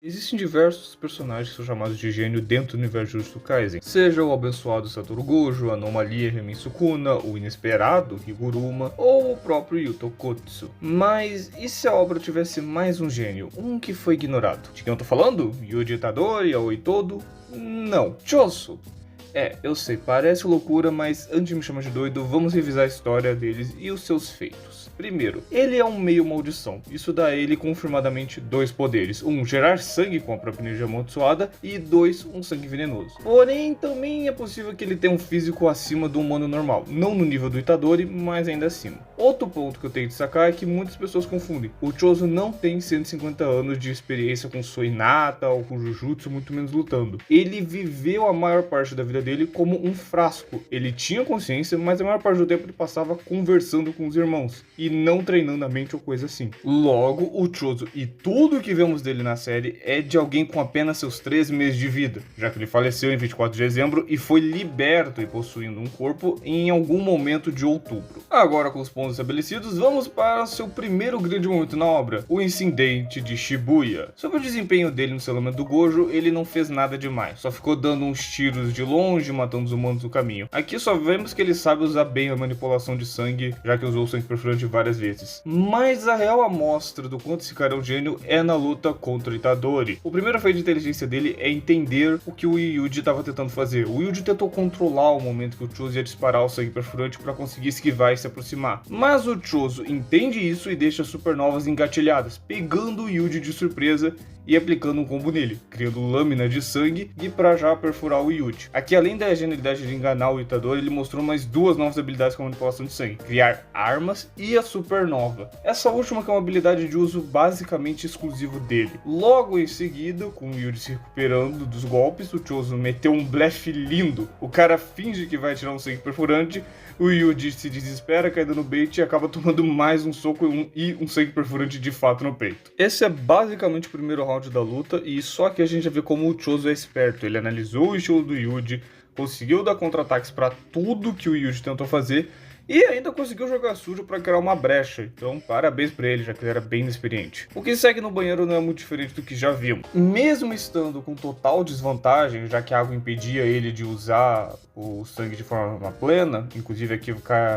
Existem diversos personagens que são chamados de gênio dentro do universo de Jujutsu Kaisen. Seja o abençoado Satoru Gojo, a anomalia Remin Sukuna, o inesperado Higuruma ou o próprio Yuto Kotsu. Mas e se a obra tivesse mais um gênio? Um que foi ignorado? De quem eu tô falando? Yuji Itadori, Aoi Todo? Não, Choso. Eu sei, parece loucura, mas antes de me chamar de doido, vamos revisar a história deles e os seus feitos. Primeiro, ele é um meio maldição. Isso dá a ele confirmadamente dois poderes. Um, gerar sangue com a própria energia amaldiçoada e dois, um sangue venenoso. Porém, também é possível que ele tenha um físico acima do humano normal. Não no nível do Itadori, mas ainda acima. Outro ponto que eu tenho que destacar é que muitas pessoas confundem. O Choso não tem 150 anos de experiência com Soinata ou com Jujutsu, muito menos lutando. Ele viveu a maior parte da vida dele como um frasco. Ele tinha consciência, mas a maior parte do tempo ele passava conversando com os irmãos e não treinando a mente ou coisa assim. Logo, o Choso e tudo que vemos dele na série é de alguém com apenas seus 3 meses de vida, já que ele faleceu em 24 de dezembro e foi liberto e possuindo um corpo em algum momento de outubro. Agora, com os pontos estabelecidos, vamos para seu primeiro grande momento na obra, o incidente de Shibuya. Sobre o desempenho dele no selamento do Gojo, ele não fez nada demais, só ficou dando uns tiros de longe, matando os humanos no caminho. Aqui só vemos que ele sabe usar bem a manipulação de sangue, já que usou o sangue perfurante várias vezes. Mas a real amostra do quanto esse cara é um gênio é na luta contra o Itadori. O primeiro feito de inteligência dele é entender o que o Yuji estava tentando fazer. O Yuji tentou controlar o momento que o Choso ia disparar o sangue perfurante para conseguir esquivar e se aproximar. Mas o Choso entende isso e deixa supernovas engatilhadas, pegando o Yuji de surpresa e aplicando um combo nele, criando lâmina de sangue e pra já perfurar o Yuji. Aqui, além da genialidade de enganar o Itadori, ele mostrou mais duas novas habilidades com manipulação de sangue: criar armas e a supernova. Essa última que é uma habilidade de uso basicamente exclusivo dele. Logo em seguida, com o Yuji se recuperando dos golpes, o Choso meteu um blefe lindo. O cara finge que vai tirar um sangue perfurante, o Yuji se desespera, caindo no bait e acaba tomando mais um soco e um sangue perfurante de fato no peito. Esse é basicamente o primeiro round da luta, e só que a gente já vê como o Choso é esperto. Ele analisou o estilo do Yuji, conseguiu dar contra-ataques para tudo que o Yuji tentou fazer e ainda conseguiu jogar sujo para criar uma brecha. Então, parabéns para ele, já que ele era bem inexperiente. O que segue no banheiro não é muito diferente do que já vimos. Mesmo estando com total desvantagem, já que a água impedia ele de usar o sangue de forma plena, inclusive aqui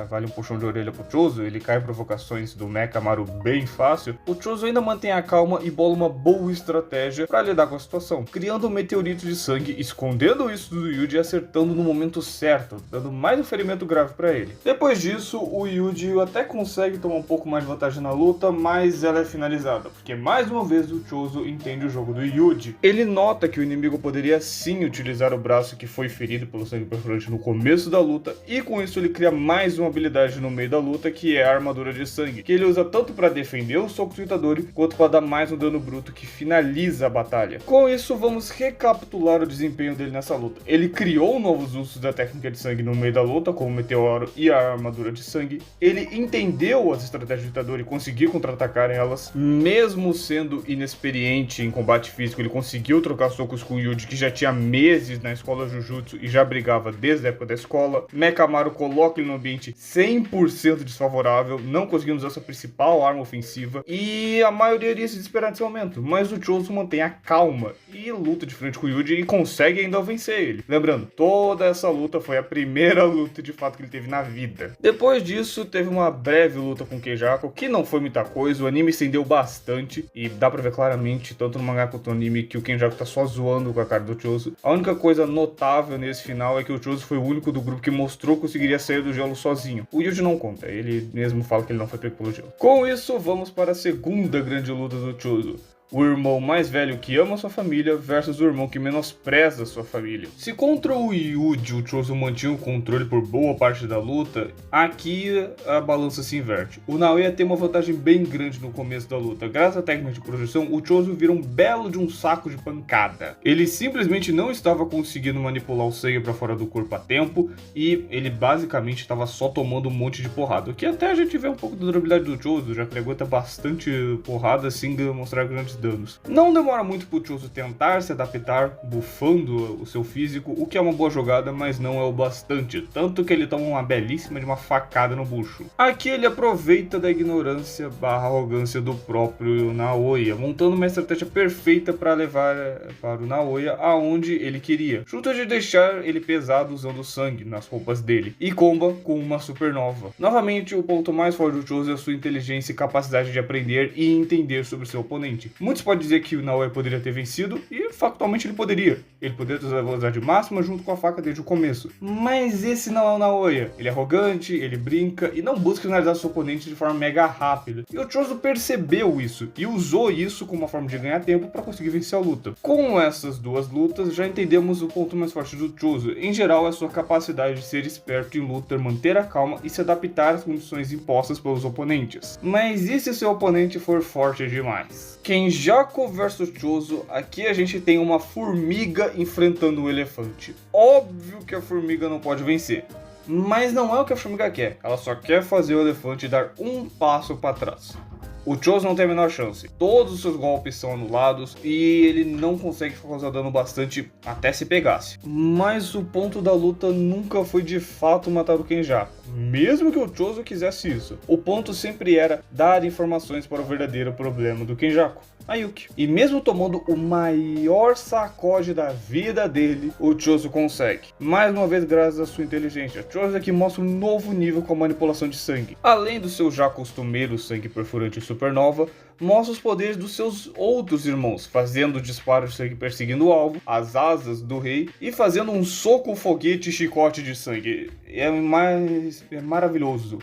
vale um puxão de orelha pro Choso, ele cai em provocações do Mekamaru bem fácil, o Choso ainda mantém a calma e bola uma boa estratégia para lidar com a situação, criando um meteorito de sangue, escondendo isso do Yuji e acertando no momento certo, dando mais um ferimento grave para ele. Depois disso, o Yuji até consegue tomar um pouco mais de vantagem na luta, mas ela é finalizada, porque mais uma vez o Choso entende o jogo do Yuji. Ele nota que o inimigo poderia sim utilizar o braço que foi ferido pelo sangue perfurante no começo da luta, e com isso ele cria mais uma habilidade no meio da luta, que é a armadura de sangue, que ele usa tanto para defender o soco do Itadori, quanto para dar mais um dano bruto que finaliza a batalha. Com isso, vamos recapitular o desempenho dele nessa luta. Ele criou novos usos da técnica de sangue no meio da luta, como o meteoro e a armadura de sangue. Ele entendeu as estratégias do Itadori e conseguiu contra-atacar elas. Mesmo sendo inexperiente em combate físico, ele conseguiu trocar socos com o Yuji, que já tinha meses na escola Jujutsu e já brigava desde a época da escola. Mekamaru coloca ele no ambiente 100% desfavorável, não conseguindo usar sua principal arma ofensiva, e a maioria iria se desesperar nesse momento, mas o Choso mantém a calma e luta de frente com o Yuji e consegue ainda vencer ele. Lembrando, toda essa luta foi a primeira luta de fato que ele teve na vida. Depois disso, teve uma breve luta com o Keijako, que não foi muita coisa, o anime estendeu bastante, e dá pra ver claramente, tanto no mangá quanto no anime, que o Keijako tá só zoando com a cara do Choso. A única coisa notável nesse final é que o Choso foi o único do grupo que mostrou que conseguiria sair do gelo sozinho. O Yuji não conta, ele mesmo fala que ele não foi pego pelo gelo. Com isso, vamos para a segunda grande luta do Choso. O irmão mais velho que ama sua família versus o irmão que menospreza sua família. Se contra o Yuji o Choso mantinha o controle por boa parte da luta, aqui a balança se inverte. O Naoya tem uma vantagem bem grande no começo da luta. Graças à técnica de projeção, o Choso vira um belo de um saco de pancada. Ele simplesmente não estava conseguindo manipular o sangue para fora do corpo a tempo, e ele basicamente estava só tomando um monte de porrada. O que até a gente vê um pouco da durabilidade do Choso, já que ele aguenta bastante porrada sem mostrar grandes danos. Não demora muito pro Choso tentar se adaptar, bufando o seu físico, o que é uma boa jogada, mas não é o bastante, tanto que ele toma uma belíssima de uma facada no bucho. Aqui ele aproveita da ignorância barra arrogância do próprio Naoya, montando uma estratégia perfeita para levar para o Naoya aonde ele queria, junto de deixar ele pesado usando sangue nas roupas dele, e comba com uma supernova. Novamente, o ponto mais forte do Choso é a sua inteligência e capacidade de aprender e entender sobre seu oponente. Muitos podem dizer que o Naoya poderia ter vencido, e factualmente ele poderia. Ele poderia ter usado a velocidade máxima junto com a faca desde o começo. Mas esse não é o Naoya. Ele é arrogante, ele brinca e não busca finalizar seu oponente de forma mega rápida. E o Choso percebeu isso e usou isso como uma forma de ganhar tempo para conseguir vencer a luta. Com essas duas lutas, já entendemos o ponto mais forte do Choso. Em geral, é a sua capacidade de ser esperto em luta, manter a calma e se adaptar às condições impostas pelos oponentes. Mas e se seu oponente for forte demais? Kenjaku vs Choso, aqui a gente tem uma formiga enfrentando um elefante. Óbvio que a formiga não pode vencer. Mas não é o que a formiga quer, ela só quer fazer o elefante dar um passo para trás. O Choso não tem a menor chance, todos os seus golpes são anulados e ele não consegue causar dano bastante até se pegasse. Mas o ponto da luta nunca foi de fato matar o Kenjaku, mesmo que o Choso quisesse isso. O ponto sempre era dar informações para o verdadeiro problema do Kenjaku, a Yuki. E mesmo tomando o maior sacode da vida dele, o Choso consegue. Mais uma vez graças à sua inteligência. Choso aqui mostra um novo nível com a manipulação de sangue. Além do seu já costumeiro sangue perfurante supernova, mostra os poderes dos seus outros irmãos, fazendo o disparo de sangue perseguindo o alvo, as asas do rei e fazendo um soco foguete e chicote de sangue. É maravilhoso.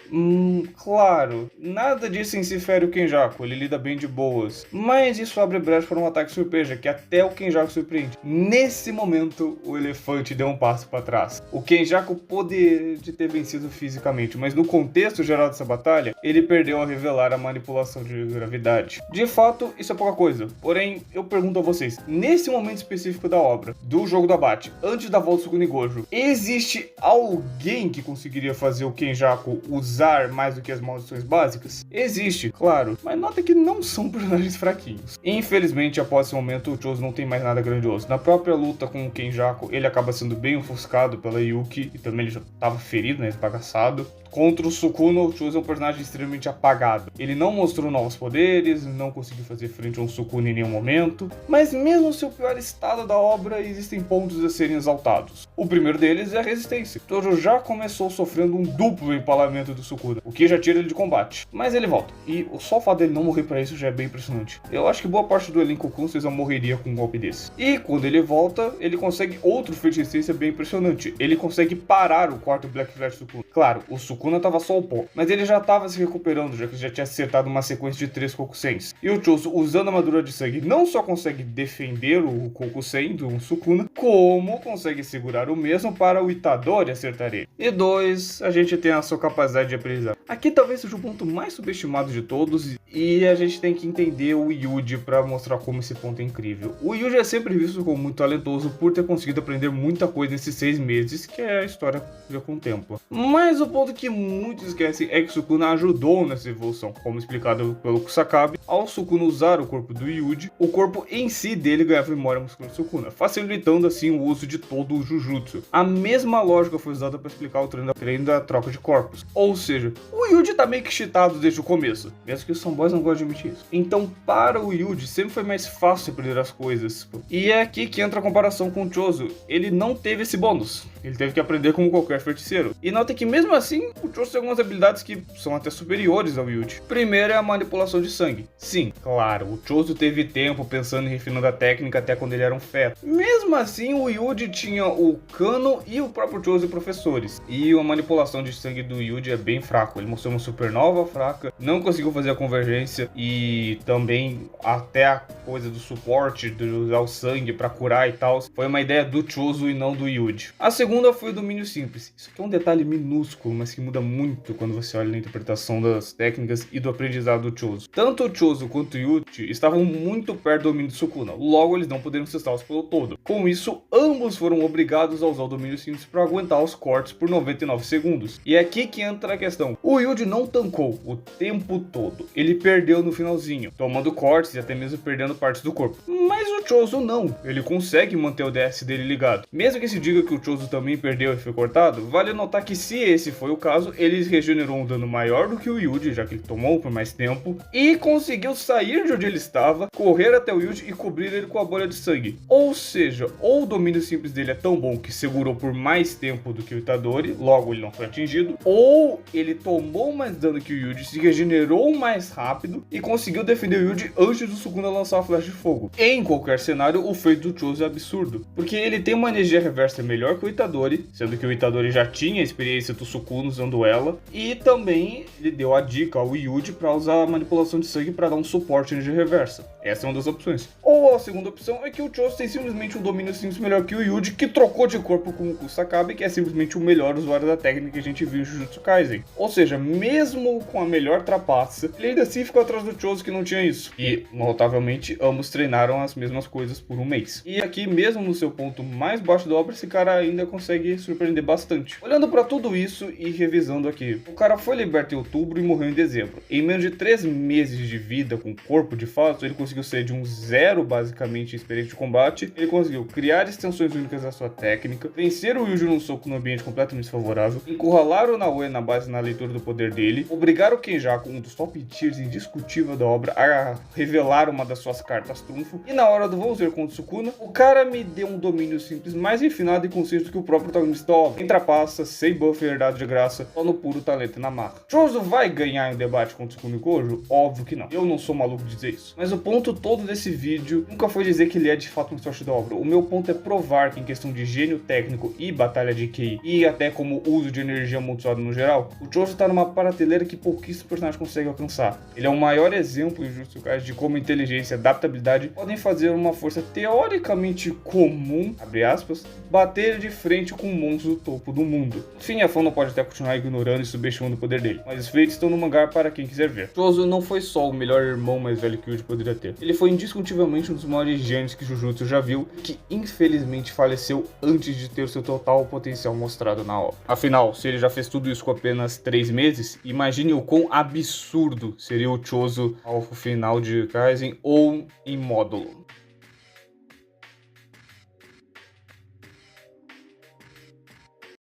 Claro, nada disso em si fere o Kenjaku, ele lida bem de boas, mas isso abre brecha para um ataque surpresa que até o Kenjaku surpreende. Nesse momento, o elefante deu um passo para trás. O Kenjaku poderia ter vencido fisicamente, mas no contexto geral dessa batalha, ele perdeu ao revelar a manipulação de gravidade. De fato, isso é pouca coisa, porém, eu pergunto a vocês, nesse momento específico da obra, do jogo do abate, antes da volta do Sukuna Gojo, existe alguém que conseguiria fazer o Kenjaku usar mais do que as maldições básicas? Existe, claro, mas nota que não são personagens fraquinhos. Infelizmente, após esse momento, o Choso não tem mais nada grandioso. Na própria luta com o Kenjaku, ele acaba sendo bem ofuscado pela Yuki, e também ele já estava ferido, né, esbagaçado. Contra o Sukuna, o Choso é um personagem extremamente apagado. Ele não mostrou novos poderes, não conseguiu fazer frente a um Sukuna em nenhum momento, mas mesmo no seu pior estado da obra, existem pontos a serem exaltados. O primeiro deles é a resistência. Tojo já começou sofrendo um duplo empalamento do Sukuna, o que já tira ele de combate. Mas ele volta, e só o fato dele não morrer pra isso já é bem impressionante. Eu acho que boa parte do elenco Kunsei morreria com um golpe desse. E quando ele volta, ele consegue outro feito de resistência bem impressionante. Ele consegue parar o quarto Black Flash Sukuna. Claro, o Sukuna tava só o pó, mas ele já tava se recuperando, já que já tinha acertado uma sequência de 3 Kokusens. E o Choso, usando a armadura de sangue, não só consegue defender o Kokusen do Sukuna, como consegue segurar o mesmo para o Itadori acertar ele. E 2, a gente tem a sua capacidade de aprendizado. Aqui talvez seja o ponto mais subestimado de todos, e a gente tem que entender o Yuji para mostrar como esse ponto é incrível. O Yuji é sempre visto como muito talentoso por ter conseguido aprender muita coisa nesses 6 meses, que é a história já contempla. Mas o ponto que muitos esquecem é que Sukuna ajudou nessa evolução, como explicado pelo Kusakabe. Ao Sukuna usar o corpo do Yuji, o corpo em si dele ganhava memória muscular do Sukuna, facilitando assim o uso de todo o Jujutsu. A mesma lógica foi usada para explicar o treino da troca de corpos. Ou seja, o Yuji tá meio que cheatado desde o começo, mesmo que os fanboys não gostem de admitir isso. Então, para o Yuji, sempre foi mais fácil aprender as coisas. E é aqui que entra a comparação com o Choso. Ele não teve esse bônus. Ele teve que aprender como qualquer feiticeiro. E nota que mesmo assim, o Choso tem algumas habilidades que são até superiores ao Yuji. Primeiro é a manipulação de sangue. Sim, claro, o Choso teve tempo pensando em refinando a técnica até quando ele era um feto. Mesmo assim, o Yuji tinha o Kano e o próprio Choso professores. E a manipulação de sangue do Yuji é bem fraco. Ele mostrou uma supernova fraca, não conseguiu fazer a convergência e também até a coisa do suporte, de usar o sangue pra curar e tal, foi uma ideia do Choso e não do Yuji. A segunda foi o domínio simples. Isso aqui é um detalhe minúsculo, mas que muda muito quando você olha na interpretação das técnicas e do aprendizado do Choso. Tanto o Choso Choso quanto Yuji estavam muito perto do domínio de Sukuna, logo eles não poderiam cessar o pelo todo. Com isso, ambos foram obrigados a usar o domínio simples para aguentar os cortes por 99 segundos. E é aqui que entra a questão. O Yuji não tancou o tempo todo, ele perdeu no finalzinho, tomando cortes e até mesmo perdendo partes do corpo. Mas o Choso não, ele consegue manter o DS dele ligado. Mesmo que se diga que o Choso também perdeu e foi cortado, vale notar que se esse foi o caso, ele regenerou um dano maior do que o Yuji, já que ele tomou por mais tempo, e conseguiu sair de onde ele estava, correr até o Yuji e cobrir ele com a bolha de sangue. Ou seja, ou o domínio simples dele é tão bom que segurou por mais tempo do que o Itadori, logo ele não foi atingido, ou ele tomou mais dano que o Yuji, se regenerou mais rápido e conseguiu defender o Yuji antes do Sukuna lançar a flecha de fogo. Em qualquer cenário, o feito do Choso é absurdo, porque ele tem uma energia reversa melhor que o Itadori, sendo que o Itadori já tinha a experiência do Sukuna usando ela, e também ele deu a dica ao Yuji para usar a manipulação de sangue para dar um suporte à energia reversa. Essa é uma das opções. Ou a segunda opção é que o Choso tem simplesmente um domínio simples melhor que o Yuji, que trocou de corpo com o Kusakabe, que é simplesmente o melhor usuário da técnica que a gente viu em Jujutsu Kaisen. Ou seja, mesmo com a melhor trapaça, ele ainda assim ficou atrás do Choso que não tinha isso. E, notavelmente, ambos treinaram as mesmas coisas por um mês. E aqui, mesmo no seu ponto mais baixo da obra, esse cara ainda consegue surpreender bastante. Olhando para tudo isso e revisando aqui, o cara foi liberto em outubro e morreu em dezembro. Em menos de 3 meses de vida com corpo de fato, ele conseguiu ser de um 0 basicamente em experiência de combate, ele conseguiu criar extensões únicas da sua técnica, vencer o Yuji num soco no ambiente completamente desfavorável, encurralar o Naoe na base na leitura do poder dele, obrigar o Kenjaku, um dos top tiers indiscutível da obra, a revelar uma das suas cartas trunfo, e na hora do vamos ver contra o Sukuna, o cara me deu um domínio simples mais refinado e consciente do que o próprio protagonista da obra, sem trapaça, sem buff herdado de graça, só no puro talento e na marra. Choso vai ganhar em debate contra o Sukuna e Gojo? Óbvio que não, eu não sou maluco de dizer isso, mas o ponto todo desse vídeo nunca foi dizer que ele é de fato um sorte da obra. O meu ponto é provar que em questão de gênio técnico e batalha de QI, e até como uso de energia amaldiçoada no geral, o Choso tá numa prateleira que pouquíssimos personagens conseguem alcançar. Ele é o maior exemplo em Jujutsu Kaisen de como inteligência e adaptabilidade podem fazer uma força teoricamente comum, abre aspas, bater de frente com monstros do topo do mundo. Enfim, a fã não pode até continuar ignorando e subestimando o poder dele, mas os feitos estão no mangá para quem quiser ver. Choso não foi só o melhor irmão mais velho que o Yuji poderia ter. Ele foi indiscutivelmente um dos maiores gênios que Jujutsu já viu, que infelizmente faleceu antes de ter o seu total potencial mostrado na obra. Afinal, se ele já fez tudo isso com apenas 3 meses, imagine o quão absurdo seria o Choso ao final de Kaisen ou em módulo.